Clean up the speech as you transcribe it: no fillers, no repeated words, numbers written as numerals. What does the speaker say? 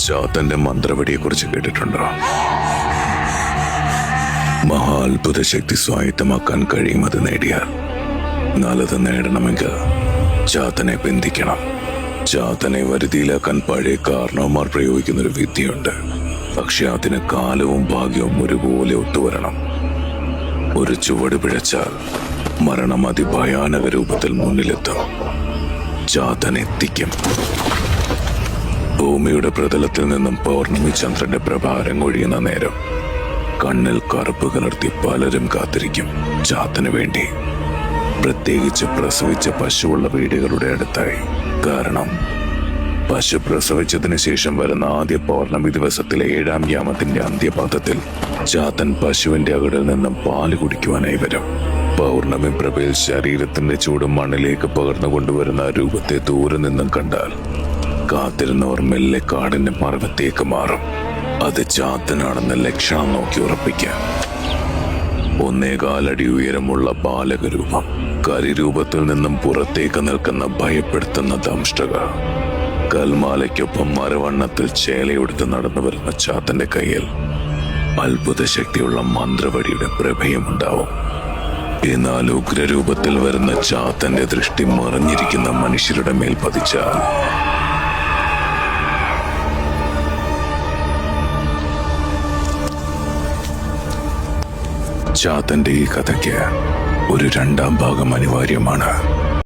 ചാത്തന്റെ മന്ത്രവടിയെ കുറിച്ച് കേട്ടിട്ടുണ്ടോ? മഹാത്ഭുത ശക്തി സ്വായത്തമാക്കാൻ കഴിയുമത് നേടിയാൽ. എന്നാൽ അത് നേടണമെങ്കിൽ ചാത്തനെ ബന്ധിക്കണം. ചാത്തനെ വരുതിയിലാക്കാൻ പഴയ കാരണവന്മാർ പ്രയോഗിക്കുന്നൊരു വിദ്യയുണ്ട്. പക്ഷെ അതിന് കാലവും ഭാഗ്യവും ഒരുപോലെ ഒത്തുവരണം. ഒരു ചുവട് പിഴച്ചാൽ മരണം അതിഭയാനക രൂപത്തിൽ മുന്നിലെത്തും. ചാത്തൻ എത്തിക്കും. ഭൂമിയുടെ പ്രതലത്തിൽ നിന്നും പൗർണമി ചന്ദ്രന്റെ പ്രഭാരം ഒഴിയുന്ന നേരം കണ്ണിൽ കറുപ്പ് കലർത്തി പലരും കാത്തിരിക്കും ചാത്തന് വേണ്ടി. പ്രത്യേകിച്ച് പ്രസവിച്ച പശുവുള്ള വീടുകളുടെ അടുത്തായി. കാരണം പശു പ്രസവിച്ചതിന് ശേഷം വരുന്ന ആദ്യ പൗർണമി ദിവസത്തിലെ 7-ാം യാമത്തിന്റെ അന്ത്യപാദത്തിൽ ചാത്തൻ പശുവിന്റെ അകടിൽ നിന്നും പാല് കുടിക്കുവാനായി വരും. പൗർണമി പ്രഭയിൽ ശരീരത്തിന്റെ ചൂട് മണ്ണിലേക്ക് പകർന്നു കൊണ്ടുവരുന്ന രൂപത്തെ ദൂരെ നിന്നും കണ്ടാൽ കാത്തിരുന്നവർ മെല്ലെ കാടിന്റെ മറവത്തേക്ക് മാറും. അത് ചാത്തനാണെന്ന ലക്ഷണം നോക്കി ഉറപ്പിക്കാം. 1.25 അടി ഉയരമുള്ള ബാലകരൂപം, കരിരൂപത്തിൽ നിന്നും പുറത്തേക്ക് നിൽക്കുന്ന ഭയപ്പെടുത്തുന്ന ദംഷ്ടക, കൽമാലയ്ക്കൊപ്പം മരവണ്ണത്തിൽ ചേലയെടുത്ത് നടന്നു വരുന്ന ചാത്തന്റെ കയ്യിൽ അത്ഭുത ശക്തിയുള്ള മന്ത്രവടിയുടെ പ്രഭയമുണ്ടാവും. എന്നാൽ ഉഗ്രരൂപത്തിൽ വരുന്ന ചാത്തന്റെ ദൃഷ്ടി മറഞ്ഞിരിക്കുന്ന മനുഷ്യരുടെ മേൽ പതിച്ചാൽ ചാത്തന്റെ ഈ കഥയ്ക്ക് ഒരു 2-ാം ഭാഗം അനിവാര്യമാണ്.